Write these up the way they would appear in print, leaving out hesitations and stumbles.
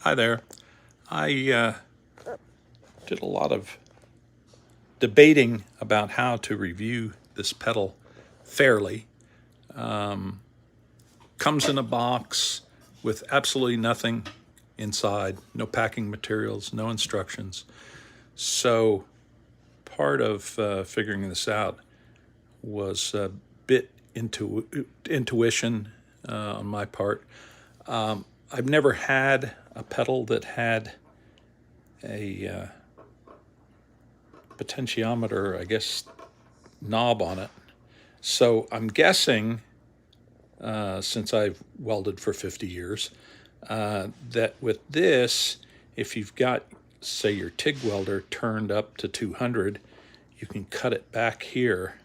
Hi there. I did a lot of debating about how to review this pedal fairly. Comes in a box with absolutely nothing inside, no packing materials, no instructions. So part of figuring this out was a bit intuition on my part. I've never had a pedal that had a potentiometer, I guess, knob on it. So I'm guessing, since I've welded for 50 years, that with this, if you've got, say, your TIG welder turned up to 200, you can cut it back here.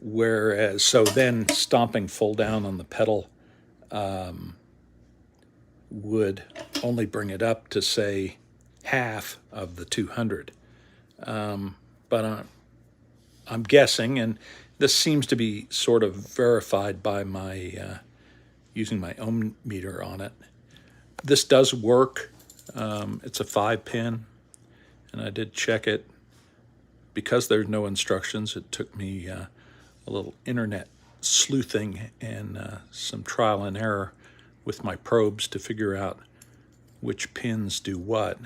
Whereas, so then stomping full down on the pedal would only bring it up to, say, half of the 200. But I'm guessing, and this seems to be sort of verified by my using my ohm meter on it. This does work. It's a 5-pin, and I did check it. Because there's no instructions, it took me a little internet sleuthing and some trial and error with my probes to figure out which pins do what.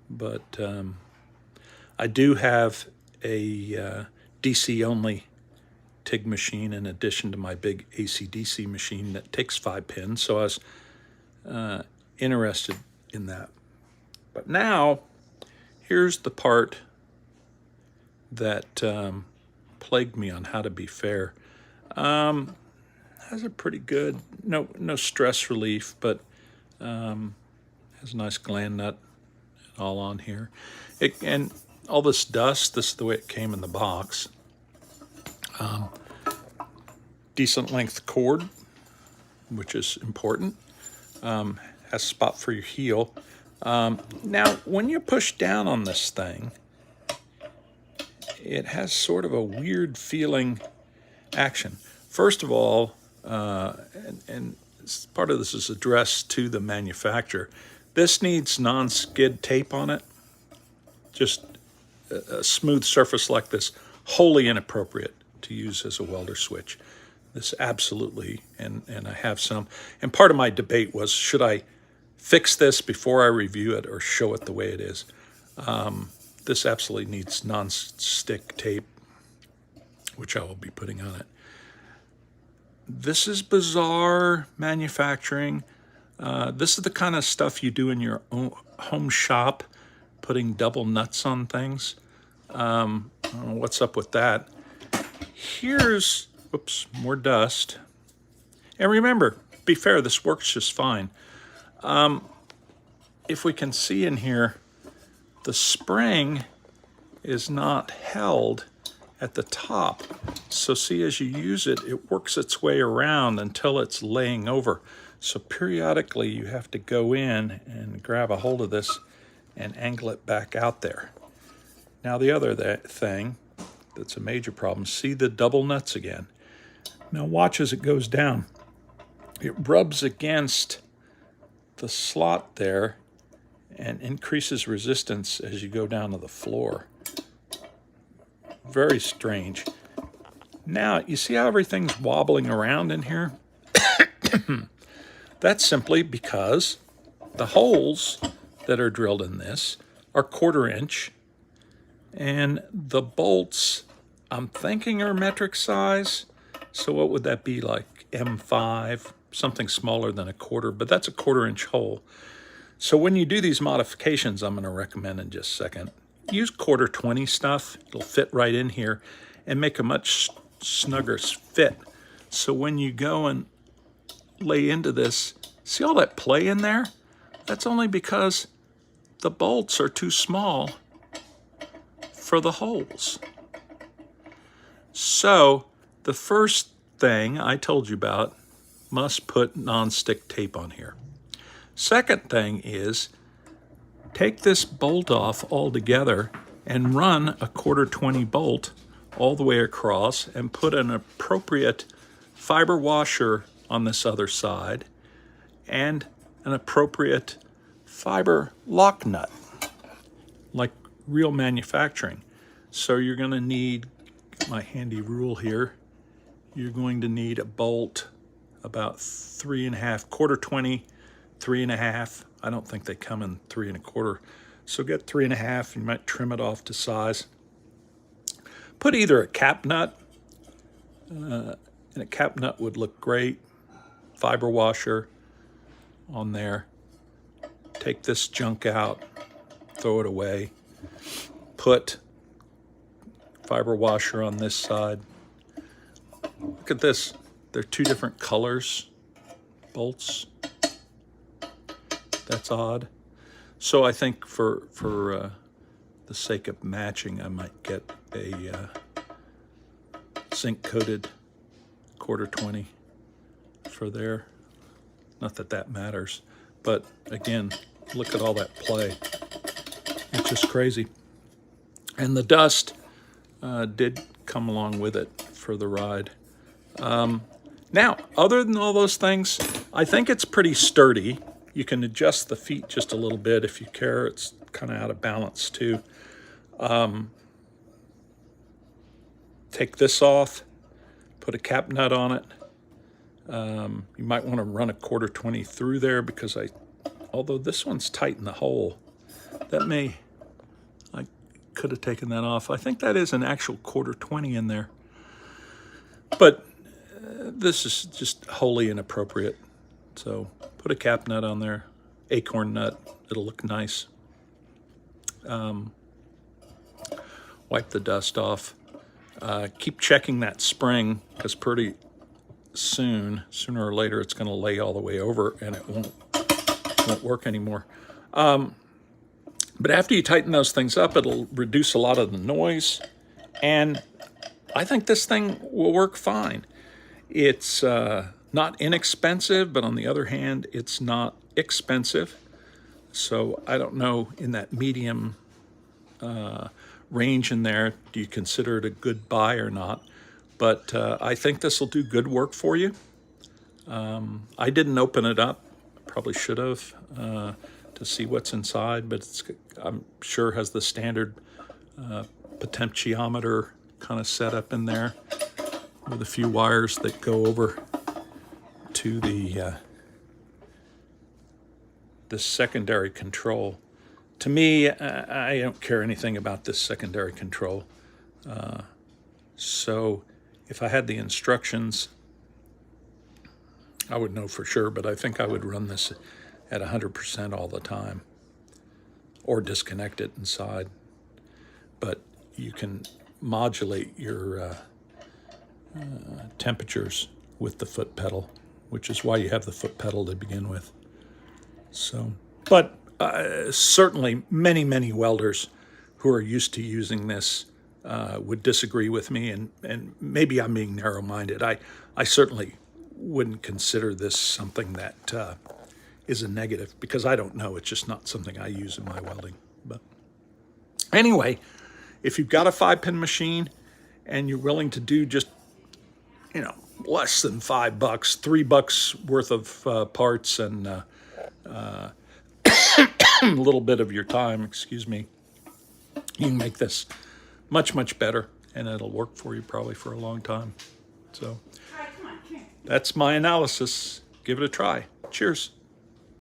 But I do have a DC-only TIG machine in addition to my big AC/DC machine that takes 5 pins, so I was interested in that. But now, here's the part that plagued me on how to be fair. Has a pretty good, no stress relief, but has a nice gland nut all on here. And all this dust, this is the way it came in the box. Decent length cord, which is important. Has a spot for your heel. Now, when you push down on this thing, it has sort of a weird feeling action. First of all, and part of this is addressed to the manufacturer, this needs non-skid tape on it. Just a smooth surface like this, wholly inappropriate to use as a welder switch. This absolutely, and I have some. And part of my debate was, should I fix this before I review it or show it the way it is? This absolutely needs non-stick tape, which I will be putting on it. This is bizarre manufacturing. This is the kind of stuff you do in your own home shop, putting double nuts on things. I don't know what's up with that. Here's, oops, more dust. And remember, be fair, this works just fine. If we can see in here, the spring is not held at the top. So see, as you use it, it works its way around until it's laying over. So periodically you have to go in and grab a hold of this and angle it back out there. Now the other thing that's a major problem, see the double nuts again. Now watch as it goes down. It rubs against the slot there and increases resistance as you go down to the floor. Very strange. Now, you see how everything's wobbling around in here? That's simply because the holes that are drilled in this are 1/4 inch, and the bolts, I'm thinking, are metric size. So what would that be, like M5? Something smaller than 1/4, but that's a 1/4 inch hole. So when you do these modifications, I'm going to recommend in just a second, use 1/4-20 stuff. It'll fit right in here and make a much snugger fit. So when you go and lay into this, see all that play in there? That's only because the bolts are too small for the holes. So the first thing I told you about, must put non-stick tape on here. Second thing is, take this bolt off altogether and run a 1/4-20 bolt all the way across and put an appropriate fiber washer on this other side and an appropriate fiber lock nut, like real manufacturing. So you're going to need, my handy rule here, you're going to need a bolt about 3.5, quarter 20, 3.5. I don't think they come in 3.25. So get 3.5. You might trim it off to size. Put either a cap nut, and a cap nut would look great. Fiber washer on there. Take this junk out, throw it away. Put fiber washer on this side. Look at this. They're two different colors, bolts. That's odd. So I think for the sake of matching, I might get a zinc coated quarter 20 for there. Not that that matters, but again, look at all that play. It's just crazy. And the dust did come along with it for the ride. Now, other than all those things, I think it's pretty sturdy. You can adjust the feet just a little bit if you care. It's kind of out of balance too. Take this off, put a cap nut on it. You might want to run a quarter 20 through there because although this one's tight in the hole, I could have taken that off. I think that is an actual quarter 20 in there. But this is just wholly inappropriate. So put a cap nut on there, acorn nut, it'll look nice. Wipe the dust off. Keep checking that spring because pretty soon, sooner or later, it's going to lay all the way over and it won't work anymore. But after you tighten those things up, it'll reduce a lot of the noise, and I think this thing will work fine. It's not inexpensive, but on the other hand, it's not expensive. So I don't know, in that medium range in there, do you consider it a good buy or not? But I think this will do good work for you. I didn't open it up, probably should have, to see what's inside, but I'm sure has the standard potentiometer kind of setup in there with a few wires that go over to the secondary control. To me, I don't care anything about this secondary control. So if I had the instructions, I would know for sure, but I think I would run this at 100% all the time or disconnect it inside. But you can modulate your temperatures with the foot pedal, which is why you have the foot pedal to begin with. So, but certainly many welders who are used to using this would disagree with me, and maybe I'm being narrow-minded. I certainly wouldn't consider this something that is a negative, because I don't know. It's just not something I use in my welding. But anyway, if you've got a 5-pin machine and you're willing to do just, less than $5, $3 worth of parts and a little bit of your time, excuse me, you can make this much better, and it'll work for you probably for a long time. So that's my analysis. Give it a try. Cheers.